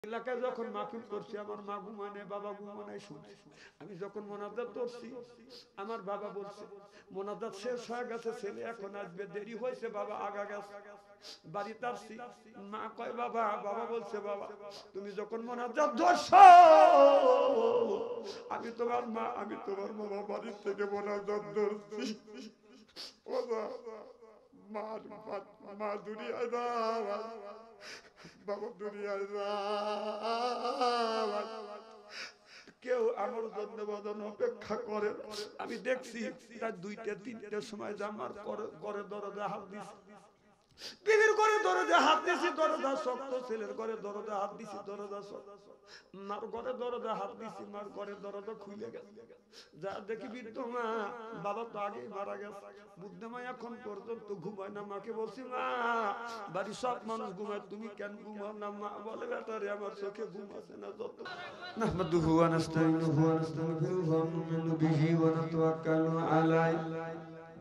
এলাকায় যখন মাহফিল করছি আমার মা ঘুমানে বাবা ঘুমানে শুনছি আমি যখন মোনাজাত করছি আমার বাবা বলছে মোনাজাত শেষ হয়ে গেছে ছেলে এখন আসবে দেরি হয়েছে বাবা আগা গেছে বাড়িতে আসছি মা কয় বাবা বাবা বলছে বাবা তুমি যখন মোনাজাত ধরছো আমি তোমার মা আমি তোমার বাবা বাড়ির থেকে মোনাজাত ধরছি বাবা মা মা দুনিয়ায় বাবা দুনিয়ায় কেউ আমার জন্য বদন অপেক্ষা করে আমি দেখছি তার 2টা 3টার সময় যে আমার ঘরে দরজা হাত দিছে বিবির ঘরে দরজা হাত দিছি দরজা শক্ত ছেলের ঘরে দরজা হাত দিছি দরজা শক্ত মার ঘরে দরজা হাত দিছি মার ঘরে দরজা খুলে গেছে যা দেখি বৃদ্ধ মা বাবা তো আগেই মারা গেছে বুদ্ধ মা এখন পর্যন্ত ঘুমায় না মাকে বলছি মা বাড়ি সব মানুষ ঘুমায় তুমি কেন ঘুমাও না মা বলে বেটারে আমার চোখে ঘুম আছে না যত নাহমাদুহু ওয়া নাস্তাইনুহু ওয়া নাস্তাগফিরুহু ওয়া নু'মিনু বিহি ওয়া নাতাওয়াক্কালু আলাইহি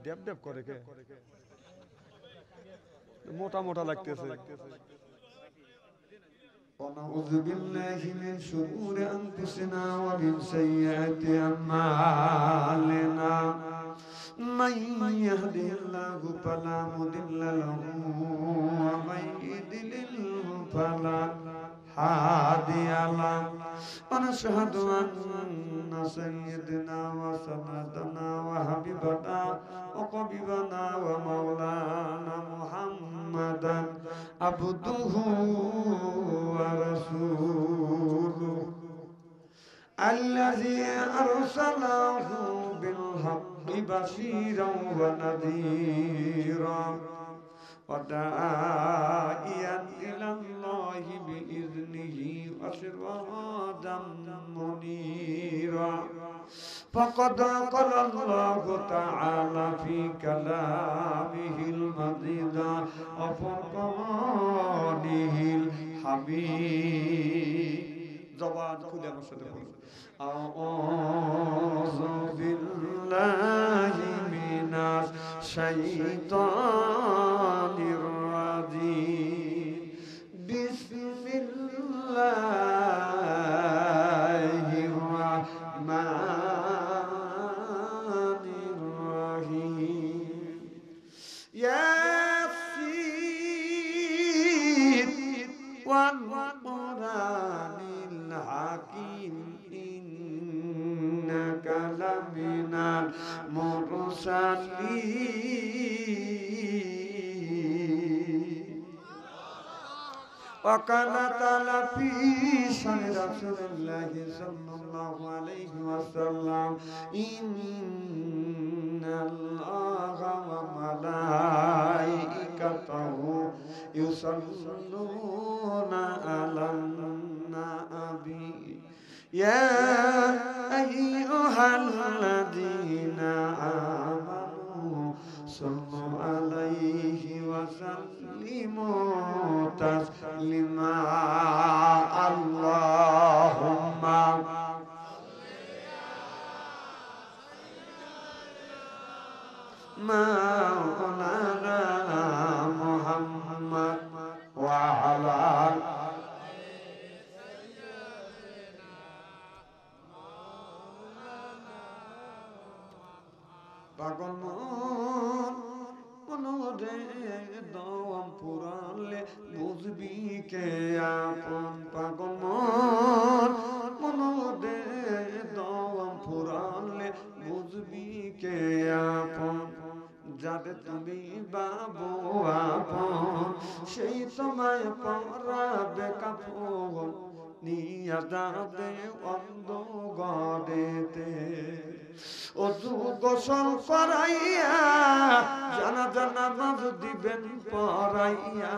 দেব দেব করে কে মোটা মোটা লাগতেছে ونعوذ بالله من شرور أنفسنا ومن سيئات أعمالنا من يهده الله فلا مضل له ومن يضلل فلا هادي له ونشهد أن سيدنا وسندنا وحبيبنا وقريبنا ومولانا محمدا عبده ورسوله الذي أرسله بالحق بشيرا ونذيرا وداعيا إلى الله بإذنه وسراجا منيرا فقد قال الله تعالى في كلامه المجيد وفرقانه الحميد زبان كل مسلم أعوذ بالله من الشيطان الرجيم بسم الله الرحمن الرحيم ياسين والقرآن الحكيم إنك لمن المرسلين وقال تعالى في شأن رسول الله صلى الله عليه وسلم إن الله وملائكته يصلون على النبي يا أيها الذين آمنوا صلوا عليه وسلموا تسليما اللهم مولانا محمد وعلى পাগল মনোরে দম পুরালে বুঝবি কে আপন পাগল মনোরে দম পুরালে বুঝবি কে আপন যাদের তুমি বাবু আপন সেই তোমায় পরাবে কাপড় নিয়া যাবে অন্ধ গড়েতে অজু গোসল করাইয়া জানাজা নামাজ দিবেন পড়াইয়া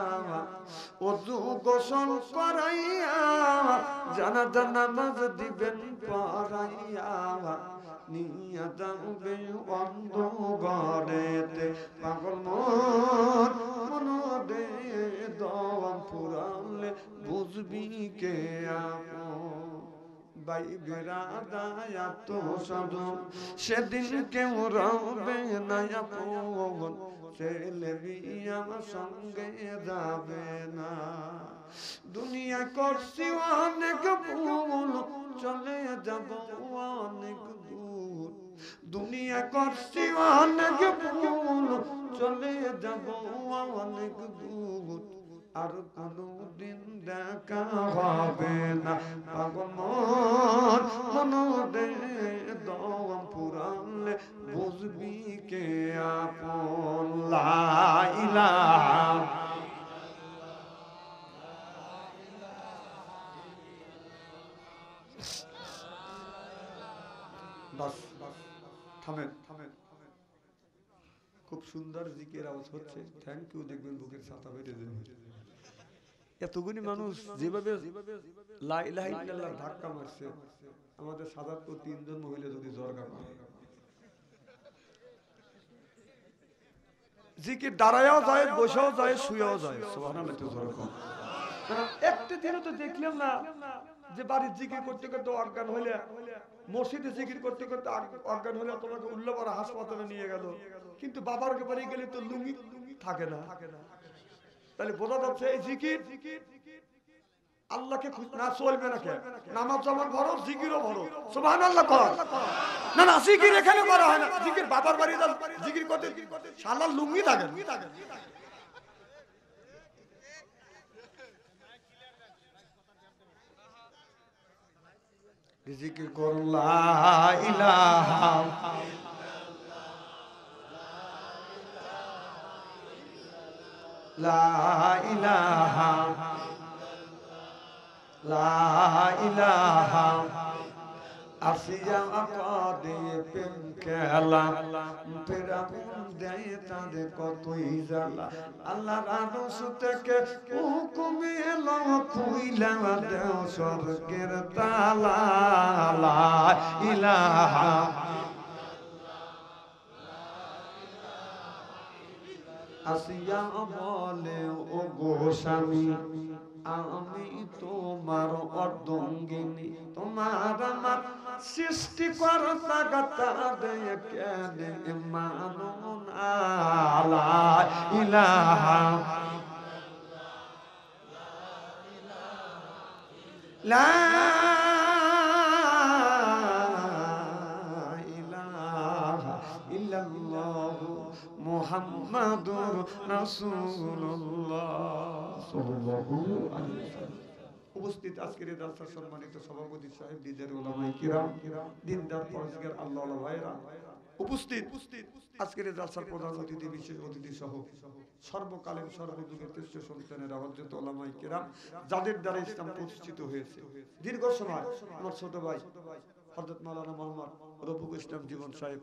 অজু গোসল করাইয়া জানাজা নামাজ দিবেন পড়াইয়া নিয়া যাবে অন্ধ গড়েতে পাগল মনোরে দম পুরালে বুঝবি কে আপন ভাই বেড়া তো সাধু সেদিন কেউ রবে না আপন ছেলে বিয়ে আমার সঙ্গে যাবে না। দুনিয়া করছি অনেক ভুল, চলে যাব অনেক দূর। দুনিয়া করছি অনেক ভুল, চলে যাব অনেক দূর। আর কোনদিন দেখা হবে না। পাগল মন দে দম পুরালে বুঝবি কে আপন। লা ইলাহা বাস থামেন। খুব সুন্দর জিকির আওয়াজ হচ্ছে, থ্যাংক ইউ। দেখবেন বুকের ছাতা বেড়ে যাবে। এতগুলি মানুষ যেভাবে লা ইলাহা ইল্লাল্লাহ ধাক্কা মারছে, আমাদের সাদাতপুর 3 জন মহিলা যদি জরগা পায়, জিকির দাঁড়ায়ও যায়, বসেও যায়, শুয়েও যায়। সুবহানাল্লাহ। একটু জোরে কর। একটা দিনও তো দেখলাম না যে বাড়ির জিকির করতে করতে অজ্ঞান হইলে, মসজিদে জিকির করতে করতে অজ্ঞান হলে তোমাকে উল্লাপাড়া হাসপাতালে নিয়ে গেল, কিন্তু বাবার বাড়ি গেলে তো লুঙ্গি থাকে না। তাহলে বোঝা যাচ্ছে এই জিকির আল্লাহকে না চলবে না। কেন? নামাজ যেমন ফরজ, জিকিরও ফরজ। সুবহানাল্লাহ কর। না না, জিকির এখানে করা হয় না। জিকির বাবার বাড়ি জিকির করতে শালার লুঙ্গি থাকে। জিকির কর লা ইলাহা লা ইলাহা লা ইলাহা। আসিয়া আকাদে প্রেম খেলা, ফেরাউন দেয় তাদের কতই জ্বালা। আল্লাহর আরশ থেকে হুকুম এলো, খুইলা দেও স্বর্গের তালা। লা ইলাহা আসিয়া বলে ও গো স্বামী, আমি তোমার অর্ধাঙ্গিনী, তোমার আমার সৃষ্টিকর্তা তাদের কেন মানো না। লা ইলাহা লা ইলাহা ইল্লাল্লাহ মুহাম্মাদুর রাসূলুল্লাহ সাল্লাল্লাহু আলাইহি ওয়াসাল্লাম। উপস্থিত আজকের এই জালসার সম্মানিত সভাপতি সাহেব, দিনের উলামায়ে কিরাম, দিনদার পরহেজগার আল্লাহওয়ালা ভাইরা, উপস্থিত আজকের এই জালসার প্রধান অতিথি, বিশেষ অতিথি সহ সর্বকালীন সর্বযুগের শ্রেষ্ঠ সন্তানেরা, হযরত উলামায়ে কিরাম, যাদের দ্বারা ইসলাম প্রতিষ্ঠিত হয়েছে। দীর্ঘ সময় আমার ছোট ভাই হযরত মাওলানা মুহাম্মদ রফিকুল ইসলাম জীবন সাহেব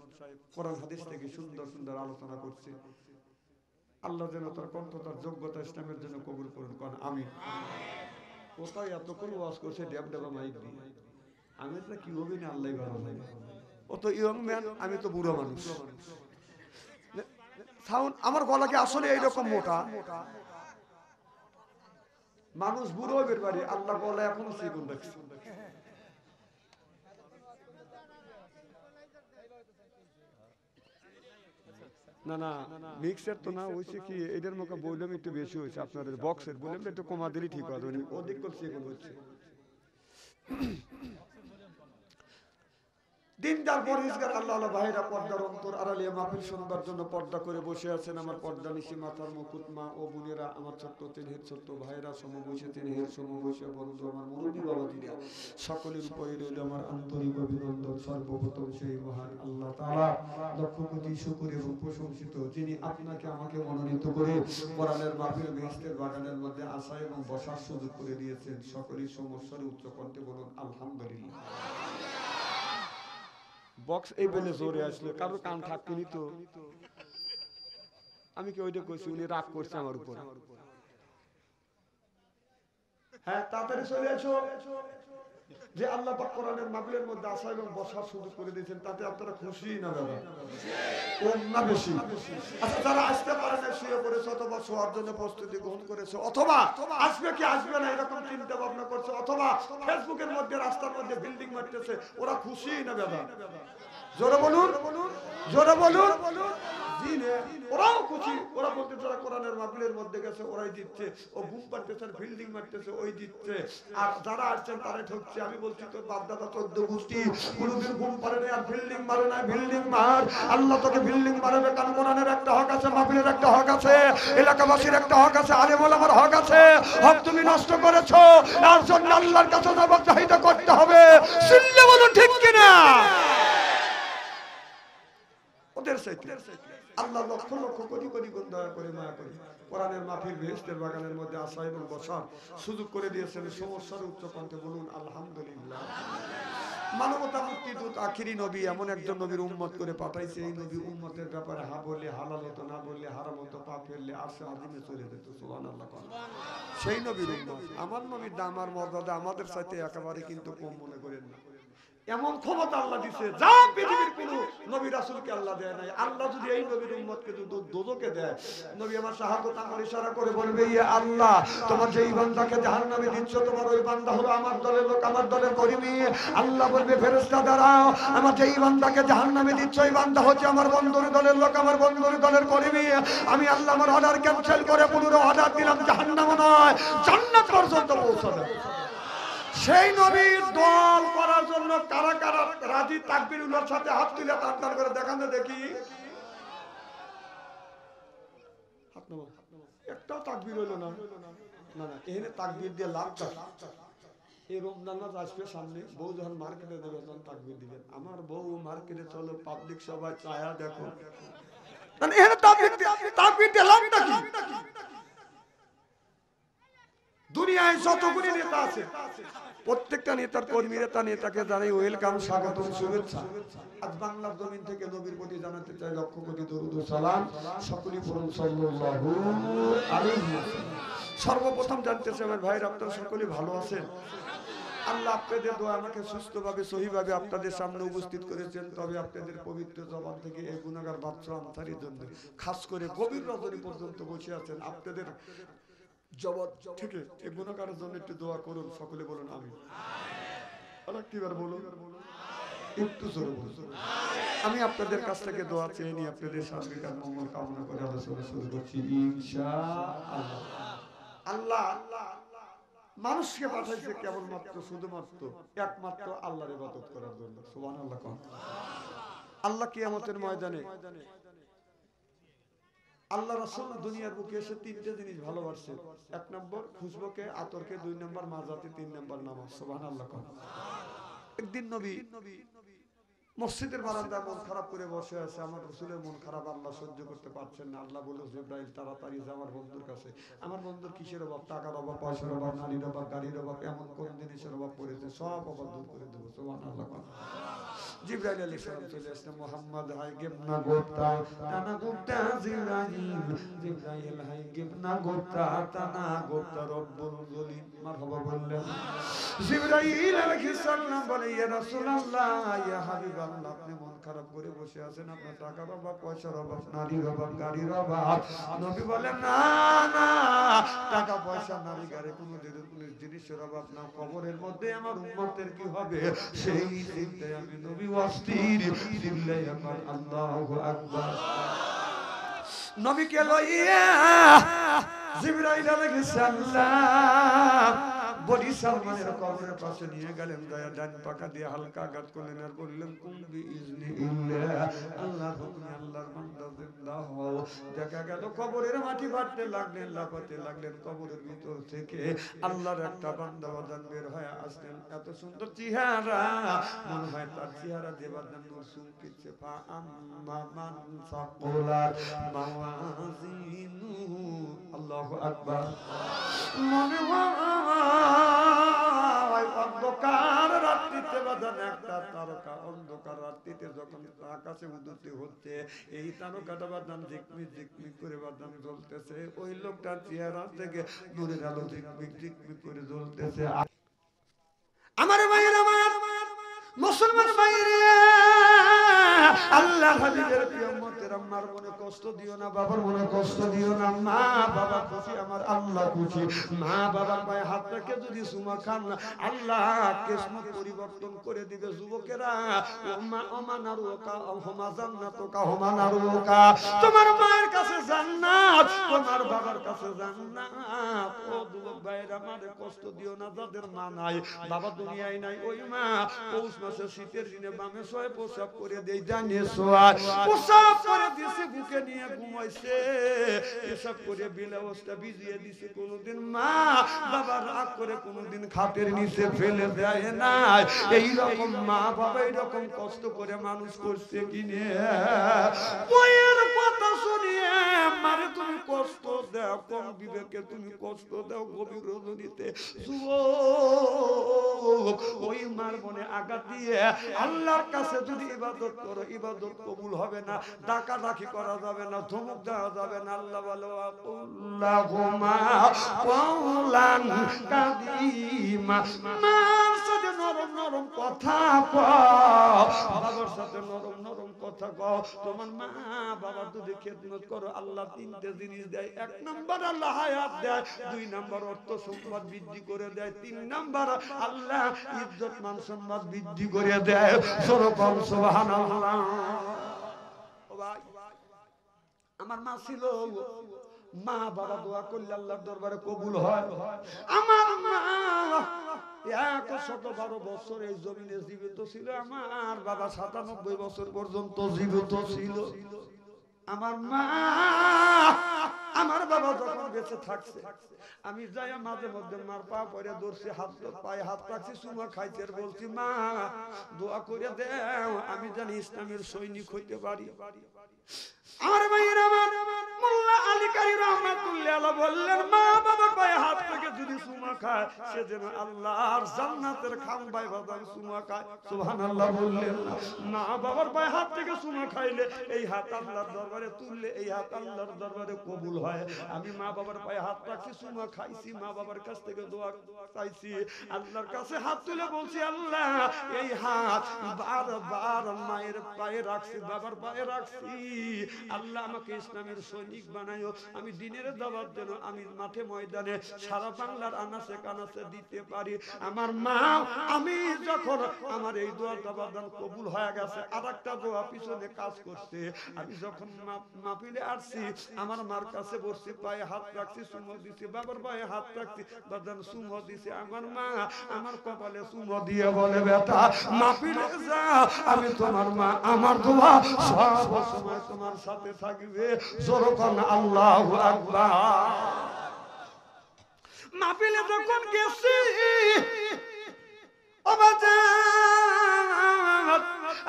কোরআন হাদিস থেকে সুন্দর সুন্দর আলোচনা করছে। আল্লাহ যেন তার কণ্ঠ, তার যোগ্যতা ইসলামের জন্য কবুল করুন। কোন আমিন। কোথায় এতক্ষণ ওয়াজ করছে ড্যাব ড্যাবা মাইক দিয়ে, আমি তো কি হবে না আল্লাহ ভালো লাগে। ও তো ইয়ং ম্যান, আমি তো বুড়ো মানুষ। সাউন্ড আমার গলাকে আসলে এইরকম মোটা মানুষ বুড়ো হইবে পারে, আল্লাহ গলা এখনো চিকন রাখছে। না না, মিক্সার তো না হয়েছে কি, এদের মুখে বললাম একটু বেশি হয়েছে, আপনাদের বক্সের বললাম একটু কমা দিলে ঠিক হবে, অধিক করছে এখন হচ্ছে। দিনদার পরহেজগার আল্লাহওয়ালা ভাইরা, পর্দার অন্তর আড়ালে মাহফিল শুনবার জন্য পর্দা করে বসে আছেন আমার পর্দা নিশি মাথার মুকুট মা ও বোনেরা, আমার ছোট্ট তিনহের ছোট্ট ভাইরা, সমবয়সী তিনহের সমবয়সী বন্ধু, আমার মুরব্বী বাবাজিরা, সকলের উপরে রইল আমার আন্তরিক অভিনন্দন। সর্বপ্রথম সেই মহান আল্লাহ তাআলা লক্ষ কোটি শুকর এবং প্রশংসিত, যিনি আপনাকে আমাকে মনোনীত করে কোরআনের মাহফিল বেহেশতের বাগানের মধ্যে আসা এবং বসার সুযোগ করে দিয়েছেন। সকলের সমস্যার উচ্চ কণ্ঠে বলুন আলহামদুলিল্লাহ। বক্স এই বলে জোরে আসলে কারো কান ঠাক্কিনি তো, আমি কি ওইটা কইছি, উনি রাগ করছে আমার উপর। হ্যাঁ, তাড়াতাড়ি চলে আসো। যে আল্লাহ পাক কোরআনের মাহফিলের মধ্যে আসা এবং বসার সুযোগ করে দিয়েছেন, তাতে আপনারা খুশি না বাবা? কম না বেশি? আচ্ছা, যারা আসতে পারে না, শুয়ে পড়েছে অথবা শোয়ার জন্য প্রস্তুতি গ্রহণ করেছে, অথবা আসবে কি আসবে না এরকম চিন্তা ভাবনা করছে, অথবা ফেসবুকের মধ্যে রাস্তার মধ্যে বিল্ডিং মারতেছে, ওরা খুশি না বাবা? জোরে বলুন, জোরে বলুন। জিনে ওরাও খুশি, ওরা বলতে যারা কোরআনের মাহফিলের মধ্যে গেছে ওরাই দিচ্ছে, ও ঘুম পাড়তেছে আর বিল্ডিং মারতেছে ওই দিচ্ছে, আর যারা আসছেন তারাই ঠকছে। আমি বলছি তোর বাপ দাদা 14 গোষ্ঠী কোনোদিন ঘুম পারে না আর বিল্ডিং মারে না, বিল্ডিং মার, আল্লাহ তোকে বিল্ডিং মারবে, কারণ কোরআনের একটা হক আছে, মাহফিলের একটা হক আছে, এলাকাবাসীর একটা হক আছে, আলেম ওলামার হক আছে। হক তুমি নষ্ট করেছো, তার জন্য আল্লাহর কাছে জবাব চাহিদা করতে হবে। শুনলে বলুন ঠিক কিনা? ওদের সাথে আল্লাহ লক্ষ লক্ষ কোটি কোটি গুণ দয়া করে মায়া করে কোরআনের মাহফিল বেহেশতের বাগানের মধ্যে আসা এবং বসার সুযোগ করে দিয়েছেন। সমস্যার উচ্চ কণ্ঠে বলুন আলহামদুলিল্লাহ। মানবতা মুক্তি দূত আখিরি নবী এমন একজন নবীর উম্মত করে পাঠাইছে, এই নবী উম্মতের ব্যাপারে হা বললে হালাল হতো, না বললে হারাম হতো, পাপ ফেললে আরশে আজিমে চলে যেত। সুবহানাল্লাহ। সেই নবীর উম্মত। আমার নবীর দাম আর মর্যাদা আমাদের সাথে একেবারে কিন্তু কম মনে করেন না। এমন ক্ষমতা আল্লাহ দিছে যা পৃথিবীর কোন নবী রাসূলকে আল্লাহ দেয় নাই। আল্লাহ যদি এই নবীর উম্মতকে দোজখে দেয়, নবী আমার শাহাদাত আমল ইশারা করে বলবে, ইয়া আল্লাহ তোমার যেই বান্দাকে জাহান্নামে দিচ্ছ তোমার ওই বান্দা হলো আমার দলের লোক, আমার দলের কর্মী। আল্লাহ বলবে, ফেরেশতা দাঁড়াও, আমার যেই বান্দাকে জাহান্নামে দিচ্ছ ওই বান্দা হচ্ছে আমার বন্ধুর দলের লোক, আমার বন্ধুর দলের কর্মী। আমি আল্লাহ আমার অর্ডার ক্যান্সেল করে পুনরায় অর্ডার দিলাম জাহান্নাম নয় জান্নাত পর্যন্ত পৌঁছাবে। সেই নবীর দল করার জন্য কারা কারা রাজি তাকবীরুল্লাহর সাথে হাত তুলে টান করে দেখান তো দেখি। হাত নামা, একটাও তাকবীর হইল না। না না, এখানে তাকবীর দিয়ে লাভ চাই। এই রমজান মাস আসবে সামনে, বউ যখন মার্কেটে দেবে তখন তাকবীর দিবেন। আমার বউ মার্কেটে চলো, পাবলিক সবাই চায়া দেখো, এখানে তাকবীর দিয়ে লাভ নাকি? দুনিয়ায় যতগুলি নেতা আছে প্রত্যেকটা নেতার কর্মীরা তার নেতাকে জানাই ওয়েলকাম, স্বাগতম, শুভেচ্ছা। আজ বাংলার জমিন থেকে নবীর প্রতি জানাতে চাই লক্ষ কোটি দরুদ ও সালাম। সকলেই পড়ুন সাল্লাল্লাহু আলাইহি ওয়াসাল্লাম। সর্বপ্রথম জানতে চাই আমার ভাইরা আপনারা সকলেই ভালো আছেন? আল্লাহ আপনাদের দোয়া আমাকে সুস্থভাবে সহিভাবে আপনাদের সামনে উপস্থিত করেছেন। তবে আপনাদের পবিত্র জবান থেকে এই গুনাহগার বাচ্চা আনসারীর জন্য খাস করে গভীর রজনী পর্যন্ত বসে আছেন, আপনাদের জবাব থেকে এই গুনাহগারের জন্য একটু দোয়া করুন। সকলে বলুন আমিন। আরেকবার বলুন, একটু জোরে বলুন। আমি আপনাদের কাছ থেকে দোয়া চেয়ে নিয়ে আপনাদের শান্তি আর মঙ্গল কামনা করে আলোচনা শুরু করছি ইনশাআল্লাহ। আল্লাহ মানুষকে পাঠাইছে কেবলমাত্র শুধুমাত্র একমাত্র আল্লাহর ইবাদত করার জন্য। সুবহানাল্লাহ। আল্লাহ কিয়ামতের ময়দানে আল্লাহ রাসূল দুনিয়ার বুকে এসে তিনটে জিনিস ভালোবাসছে। এক নম্বর খুশবুকে, আতরকে, দুই নম্বর মাজাতে, তিন নম্বর নামাজ। সুবহানাল্লাহ। একদিন নবী মসজিদের বারান্দায় মন খারাপ করে বসে আছে। আমার রাসূলের মন খারাপ আল্লাহ সহ্য করতে পারছেন না। আল্লাহ বলল, জিবরাইল তাড়াতাড়ি যা আমার বন্ধুর কাছে। আমার বন্ধুর কিসের অভাব? টাকার অভাব, পয়সার অভাব, নারীর অভাব, গাড়ির অভাব, এমন কোন জিনিসের অভাব পড়েছে সব অভাব দূর করে দেবো। সুবহানাল্লাহ। জিবরাইল আলাইহিস সালাম চলে আসলেন। মুহাম্মদ হাই গিবনা গোপ্তা তানা গোপ্তা জিবরাইল হাই গিবনা গোপ্তা তানা গোপ্তা রব্বুল জলিল। মারহাবা বললেন। জিবরাইল আলাইহিস সালাম বলে, ইয়া রাসূলুল্লাহ, ইয়া হাবিবাল্লাহ, আপনি মন খারাপ করে বসে আছেন, আপনার টাকার অভাব, পয়সার অভাব, নারীর অভাব, গাড়ির অভাব। নবী বলেন, না না, টাকা পয়সা নারী গাড়ি কোনো জিনিসের অভাব না। কবরের মধ্যে আমার উম্মতের কি হবে সেই চিন্তায় আমি নবী অস্থির। আল্লাহু আকবার। নবীকে লইয়া জিবরাইল আলাইহিস সালাম বলি সালমানের কবরের পাশে নিয়ে গেলেন। দয়া ডান পাকা দিয়ে হালকা আঘাত করলেন আর বললেন, কুম বিইজনিল্লাহ, আল্লাহর হুকুমে আল্লাহর বান্দা জিন্দা হও। দেখা গেল কবরের মাটি ফাটতে লাগলেন, লাফাতে লাগলেন। কবরের ভিতর থেকে আল্লাহর একটা বান্দা বাদান বের হয়ে আসলেন। এত সুন্দর চেহারা, মনে হয় তার চেহারা দেবাদান নূর চুমকিছে। ফা আম্মা মান সাকুলাত মাওয়াজিনুহু, আল্লাহু আকবার। মনে হয় অন্ধকার রাত্রিতে বাঁধান একটা তারকা, অন্ধকার রাত্রিতে যখন আকাশে উদয় হচ্ছে, এই তারকাটা বাঁধান ঝিকমিক ঝিকমিক করে বাঁধান জ্বলতেছে। ওই লোকটার চেহারা থেকে নূরের আলো ঝিকমিক ঝিকমিক করে জ্বলতেছে। আমার ভাইয়ের, আমার মুসলমান ভাইয়ের, আল্লাহ হাবিবের প্রিয় উম্মতেরা আম্মার মনে কষ্ট দিও না, বাবার মনে কষ্ট দিও না। মা বাবা খুশি, আমার আল্লাহ খুশি। মা বাবার পায়ে হাত রেখে যদি চুমা খান না, আল্লাহ কিসমত পরিবর্তন করে দিবে। যুবকেরা, তোমার মায়ের কাছে জান্নাত, তোমার বাবার কাছে জান্নাত। ও যুবক ভাইরা, মারে কষ্ট দিও না যাদের মা নাই, বাবা দুনিয়ায় নাই। ওই মা পৌষ মাসে শীতের দিনে বামে শোয় প্রসাব করে দেই, জানিয়ে শোয়ার প্রসাব করে দিছে, বুকে নিয়ে ঘুমাইছে, এসব করে বিল অবস্থা ভিজিয়ে দিছে। কোনদিন মা বাবা রাগ করে কোনদিন খাটের নিচে ফেলে দেয় না। এইরকম মা বাবা এইরকম কষ্ট করে মানুষ করছে কিনে। বইয়ের কথা শুনিয়ে মারে তুমি কষ্ট দাও, কম বিবেকে তুমি কষ্ট দাও, গভীর রজনীতে। ওই মার মনে আঘাত দিয়ে আল্লাহর কাছে যদি ইবাদত করো, ইবাদত কবুল হবে না। ডাকাডাকি করা যাবে না, ধমক দেওয়া যাবে না। আল্লাহ বলো আল্লাহুম্মা কওলান কাদিমা। মার সাথে নরম নরম কথা কও, বাবার সাথে নরম নরম কথা কও। তোমার মা বাবার যদি খেদমত করো, আল্লাহ তিনটে জিনিস দেয়। এক নাম্বার আল্লাহ হায়াত দেয়, দুই নাম্বার অর্থ সম্পদ বৃদ্ধি করে দেয়, তিন নাম্বার আল্লাহ ইজ্জত মান সম্মান বৃদ্ধি করে দেয়। সরকম সুবহানাল্লাহ। ও ভাই, আমার মা ছিল, মা বাবা দোয়া করলে আল্লাহর দরবারে কবুল হয়। আমার মা 112 বছর এই জমিনে জীবিত ছিল। আমার বাবা 97 বছর পর্যন্ত জীবিত ছিল। আমার মা, আমার বাবা যখন বেঁচে থাকছে, আমি যাই মাঝে মধ্যে মার পা পরে ধরছি, হাত পায়ে হাত রাখছি, চুমা খাইতে বলছি, মা দোয়া করে দেও আমি জানি ইসলামের সৈনিক হইতে পারি। আমার ভাইয়ের, আমার মোল্লা আলী কারি রহমাতুল্লাহ আলাইহি বললেন, মা বাবার পায়ে হাত থেকে যদি চুমা খায়, সে যেন আল্লাহর জান্নাতের খাম্বায় বাদাম চুমা খায়। সুবহানাল্লাহ বললেন না? মা বাবার পায়ে হাত থেকে চুমা খাইলে, এই হাত আল্লাহর দরবারে তুললে, এই হাত আল্লাহর দরবারে কবুল হয়। আমি মা বাবার পায়ে হাত রাখছি, চুমা খাইছি, মা বাবার কাছ থেকে দোয়া চাইছি, আল্লাহর কাছে হাত তুলে বলছি, আল্লাহ এই হাত বারবার মায়ের পায়ে রাখছি, বাবার পায়ে রাখছি, আল্লাহ আমাকে ইসলামের সৈনিক বানায়ো। আমি দিনের দাওয়াত যেন আমি মাঠে ময়দানে সারা বাংলার আনাচে কানাচে দিতে পারি। আমার মা, আমি যখন আমার এই দোয়া দাওয়াত কবুল হয়ে গেছে, আর একটা দোয়া পিছনে কাজ করছে। আমি যখন মাহফিলে আসছি, আমার মার কাছে বসছি, পায়ে হাত রাখছি, চুমো দিছি, বাবার পায়ে হাত রাখছি, বাদান চুমো দিছি। আমার মা আমার কপালে চুমো দিয়ে বলে, বেটা মাহফিলে যা, আমি তোমার মা, আমার দোয়া সব সময় তোমার সাথে থাকবে। জোরকান আল্লাহু আকবার। মাহফিলে যখন গেছি,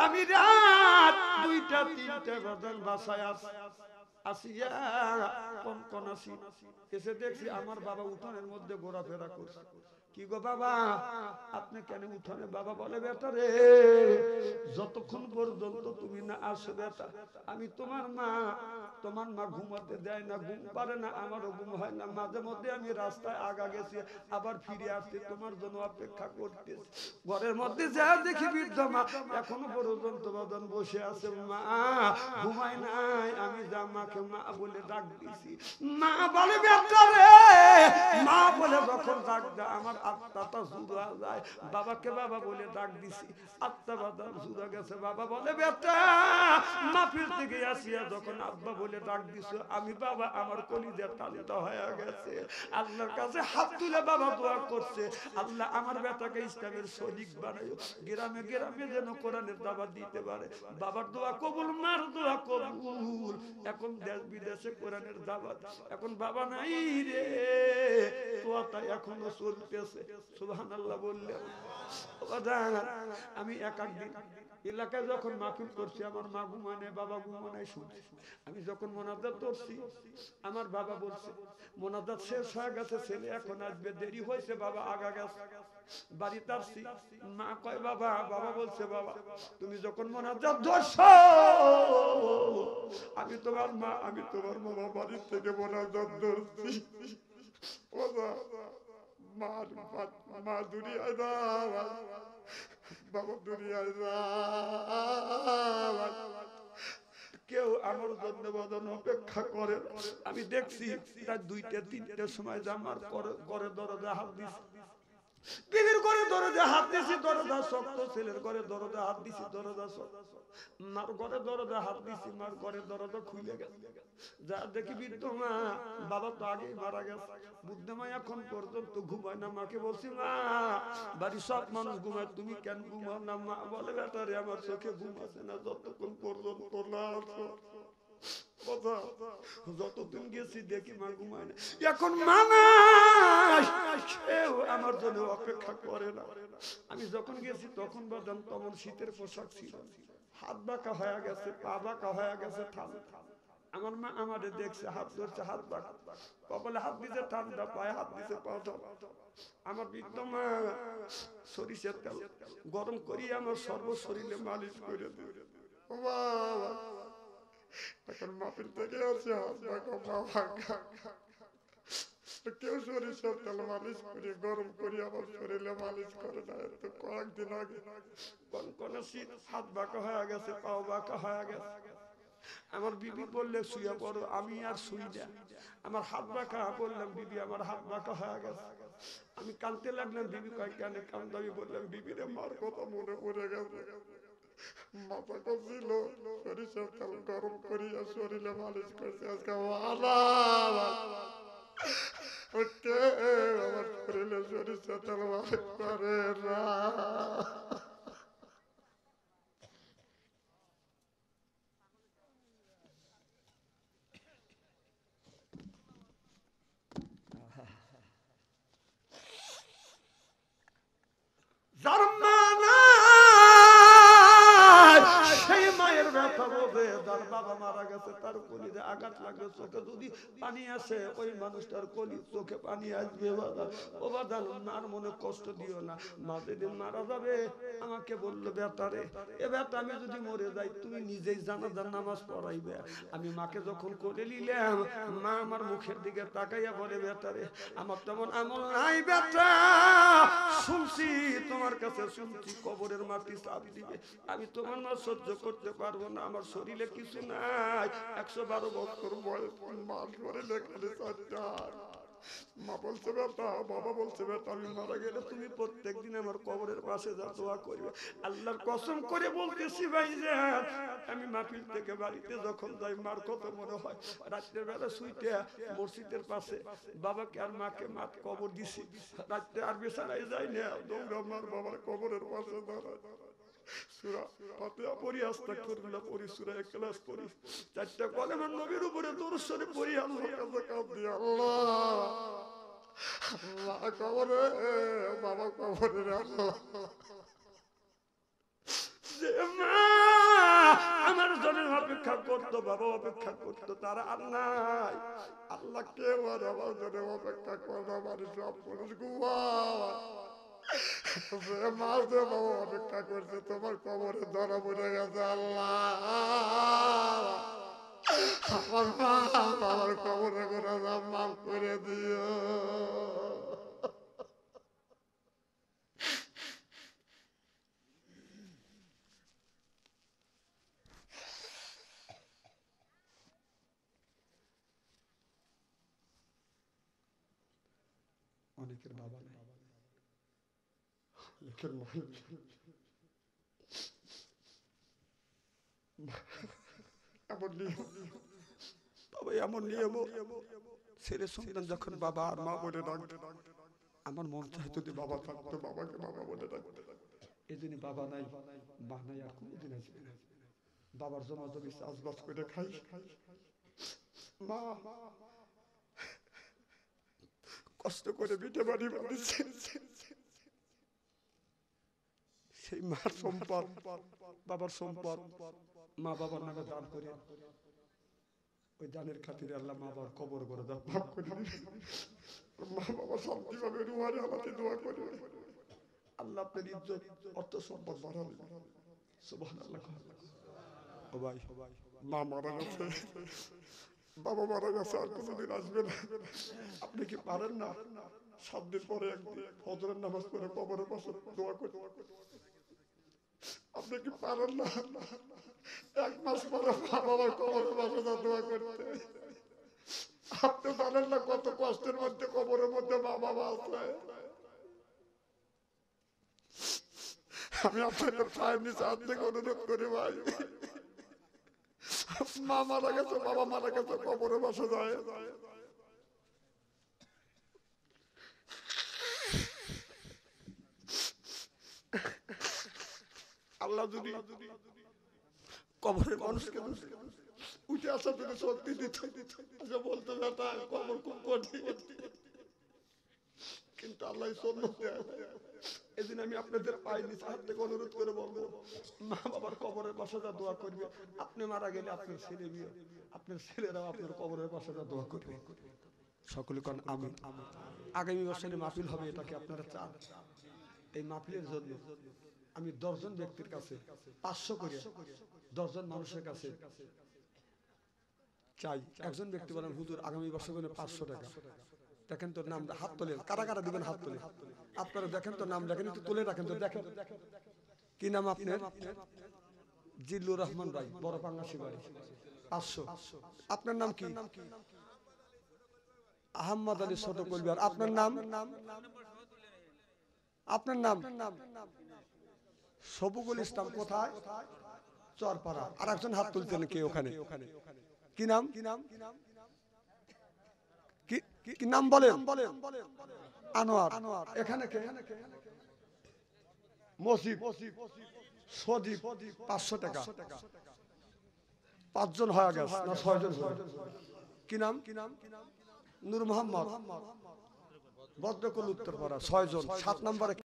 আমি রাত 2টা 3টা বাজার বাসায় আসিয়া কোন আসি এসে দেখছি আমার বাবা উঠানের মধ্যে ঘোরাফেরা করছে। কি গো বাবা, আপনি কেন উঠানে? বাবা বলে, বেটা রে, যতক্ষণ পর্যন্ত তুমি না আসো বেটা, আমি তোমার মা ঘুমাতে দেয় না, ঘুম পারে না, আমারও ঘুম হয় না। মাঝে মধ্যে আমি রাস্তায় আগা গেছি, আবার ফিরে আসছি, তোমার জন্য অপেক্ষা করতেছি। ঘরের মধ্যে যা দেখি বৃদ্ধ মা এখনো পর্যন্ত বাদন বসে আছে, মা ঘুমায় নাই। আমি যা মাকে মা বলে ডাক দিছি, মা বলে, বেটা রে, মা বলে যখন ডাক দেয় আমার আত্মাটা জুড়া যায়। বাবাকে বাবা বলে ডাক দিছি, আত্মা বাদাম জুড়া গেছে। বাবা বলে, বেটা মাহফিল থেকে আসিয়া যখন আব্বা বলে ডাক দিছো, আমি বাবা আমার কলিজা টানটা হয়ে গেছে। আল্লাহর কাছে হাত তুলে বাবা দোয়া করছে, আল্লাহ আমার বেটাকে ইসলামের সৈনিক বানায়ো, গ্রামে গ্রামে যেন কোরআনের দাওয়াত দিতে পারে। বাবার দোয়া কবুল, মার দোয়া কবুল। এখন দেশ বিদেশে কোরআনের দাওয়াত, এখন বাবা নাই রে, তোয়াটা এখনো চলতেছে। সুবহানাল্লাহ বললেন। আমি একদিন এলাকায় যখন মাহফিল করছি, আমার মা ঘুমানে, বাবা ঘুমানে, শুনছি। আমি যখন মোনাজাত করছি, আমার বাবা বলছে, মোনাজাত শেষ হয়ে গেছে, ছেলে এখন আসবে, দেরি হয়েছে, বাবা আগা গেছে। বাড়িতে আসছি, মা কয়, বাবা বলছে, বাবা তুমি যখন মোনাজাত ধরছো, আমি তোমার মা বাবা বাড়ির থেকে মোনাজাত ধরছি। মা দুনিয়ায় যাওয়া, বাবা দুনিয়ায় যাওয়া, কেউ আমার জন্য বদন অপেক্ষা করে। আমি দেখছি রাত 2টা 3টার সময় আমার ঘরে দরজা হাত দিছি, বিবির ঘরে দরজা হাত দিছি, দরজা শক্ত, ছেলের ঘরে দরজা হাত দিছি, দরজা শক্ত, মার ঘরে দরজা হাত দিছি, মার ঘরে দরজা খুলে গেছে। যা দেখি বৃদ্ধ মা, বাবা তো আগেই মারা গেছে, বুদ্ধ মা এখন পর্যন্ত ঘুমায় না। মাকে বলছি মা, বাড়ির সব মানুষ ঘুমায়, তুমি কেন ঘুমাও না? মা বলে বেটারে আমার চোখে ঘুম আছে না, যতক্ষণ পর্যন্ত না আসো। যতদিন গেছি দেখি মা ঘুমায় না। এখন মামা কেউ আমার জন্য অপেক্ষা করে না। আমি যখন গেছি তখন বাদাম তখন শীতের পোশাক ছিল, হাত বাঁকা হয়ে গেছে, পা বাঁকা হয়ে গেছে, ঠান্ডা। আমার মা আমাদের দেখছে, হাত ধরছে, হাত বাঁকা, কপালে হাত দিছে ঠান্ডা, পায়ে হাত দিছে পা ঠান্ডা। আমার বৃদ্ধ মা সরিষার তেল গরম করিয়ে আমার সর্ব শরীরে মালিশ করে দিয়ে, এখন মাপিল থেকে আছে হাত বাঁকা, পা বাঁকা, কেউ সরিষার তেল মালিশ করে গরম করি আমার শরীরে মালিশ করে না। এত কয়েকদিন আগে কনকনে শীত, হাত বাঁকা হয়ে গেছে, পাও বাঁকা হয়ে গেছে। আমার বিবি বললে শুয়ে পড়ো, আমি আর শুই না। আমার হাত বাঁকা, বললাম বিবি আমার হাত বাঁকা হয়ে গেছে। আমি কাঁদতে লাগলাম, বিবি কয় কেন কান্দ? আমি বললাম বিবিরে মার কথা মনে পড়ে গেছে, মাথা করছিল, সরিষার তেল গরম করিয়া শরীরে মালিশ করছে। আজকে আমার শরীরে সরিষার তেল মালিশ করে না। সেই মায়ের ব্যথা বোঝে, যার বাবা মারা গেছে, তার কলিতে আঘাত লাগবে, চোখে যদি পানি আসে, ওই মানুষটার কলি চোখে পানি আসবে। ও বাদান, মার মনে কষ্ট দিও না। মা যেদিন মারা যাবে আমাকে বললো, বেটারে এ বেটা, আমি যদি মরে যাই তুমি নিজেই জানাজার নামাজ পড়াইবে। আমি মাকে যখন কোলে নিলাম, মা আমার মুখের দিকে তাকাইয়া বলে, বেটারে আমার তেমন আমল নাই বেটা, শুনছি তোমার কাছে, শুনছি কবরের মাটি চাপ দিবে, আমি তোমার না সহ্য করতে পারবো না, আমার শরীরে কিছু নাই। 112 বছর বয়স, মাস করে লেখালে 4টা। মা বলছে বেটা, বাবা বলছে বেটা, আমি মারা গেলে তুমি প্রত্যেকদিন আমার কবরের পাশে যা দোয়া করবে। আল্লাহর কসম করে বলতেছি ভাইজান, আমি মাহফিল থেকে বাড়িতে যখন যাই, মার কথা মনে হয়। রাত্রের বেলা শুইতে মসজিদের পাশে বাবাকে আর মাকে মাঠ কবর দিছি, রাত্রে আর বিছানায় যাই না, দৌড়া মার বাবার কবরের পাশে দাঁড়ায়, সূরা ফাতিহা পড়ি, আস্তাগফিরুল্লাহ পড়ি, সূরা ইখলাস পড়ি, 4টা কলেমা নবীর উপরে দরুদ শরীফ পড়ি, আল্লাহর কাছে কাঁদি, আল্লাহ আল্লাহ কবরে, বাবা কবরে, আল্লাহ যে মা আমার জন্য অপেক্ষা করতো, বাবা অপেক্ষা করতো, তারা আর নাই। আল্লাহ কেউ আর আমার জন্য অপেক্ষা করবে? আমার সব পুরুষ ঘুমায়, মা যে বাবা অপেক্ষা করছে, তোমার কবরে ধরা পড়ে গেছে। আল্লাহ আমার মা বাবার কবরে করে মাফ করে দিও। অনেকের বাবা নাই, অনেকের মা, এমন নিয়ম, তবে এমন নিয়ম, ছেলে সন্তান যখন বাবা আর মা বলে ডাকবে, আমার মন চাই যদি বাবা থাকতো, বাবাকে বাবা বলে ডাকতে। এই জন্য বাবা নাই, মা নাই, আর কোনোদিন আসবে না। বাবার জমা জমি চাষবাস করে খাই, মা কষ্ট করে বিটে বাড়ি বানিয়েছে, সেই মার সম্পদ, বাবার সম্পদ, মা বাবার নামে দান করে, ওই দানের খাতিরে আল্লাহ মা বাবার কবর করে দাও, মাফ করে দিবে। মা বাবা শান্তি পাবে, রুহানি হালাতে দোয়া করবে, আল্লাহ আপনার ইজ্জত অর্থ সম্পদ বাড়াবে। সুবহানাল্লাহ। ও ভাই, মা মারা গেছে, বাবা মারা গেছে, আর কোনোদিন আসবে না। আপনি কি পারেন না 7 দিন পরে একদিন ফজরের নামাজ পড়ে কবরের পাশে দোয়া করতে? আপনি কি পারেন না 1 মাস পরে বাবা কবরের পাশে দোয়া করতে? আপনি জানেন না কত কষ্টের মধ্যে কবরের মধ্যে মা বাবা আছে। আমি আপনাদের পায়ের নিচে হাত থেকে অনুরোধ করি ভাই, মা মারা গেছে, বাবা মারা গেছে, কবরে বসে যায়। আল্লাহ যদি কবরের মানুষকে উঠে আসার জন্য শক্তি দিত, বলতে বেটা কবর খুব কঠিন, কিন্তু আল্লাহ সুন্নাত দেয়। এদিন আমি আপনাদের পায়ের নিচে হাত থেকে অনুরোধ করে বলবো, মা বাবার কবরের পাশে যা দোয়া করবে, আপনি মারা গেলে আপনার ছেলে বিয়ে, আপনার ছেলেরাও আপনার কবরের পাশে যা দোয়া করবে। সকলে কোন আমিন। আগামী বছরে মাহফিল হবে, এটাকে আপনারা চান? এই মাহফিলের জন্য আমি 10 জন ব্যক্তির কাছে 500 করে, 10 জন মানুষের কাছে চাই। একজন ব্যক্তি বলেন হুজুর আগামী বছর জন্য 500 টাকা। দেখেন তো নাম, হাত তোলেন, কারা কারা দিবেন হাত তোলেন। আপনারা দেখেন তো নাম, দেখেন একটু তুলে রাখেন তো, দেখেন কি নাম আপনার? জিল্লুর রহমান ভাই, বড় পাঙ্গাসি বাড়ি, 500। আপনার নাম কি? আহমদ আলী ছোট কলবিয়ার। আপনার নাম? আপনার নাম? সবুকুল ইসলাম। কোথায়? চরপাড়া। আর একজন হাত তুলতেন কে ওখানে? কি নাম? কি নাম বলেন? আনোয়ার। এখানে কে? মসজিদ সজীব, 500 টাকা। 5 জন হয়ে গেছে না 6 জন? কি নাম? নূর মোহাম্মদ, ভদ্রকুল উত্তরপাড়া, 6 জন। 7 নম্বরে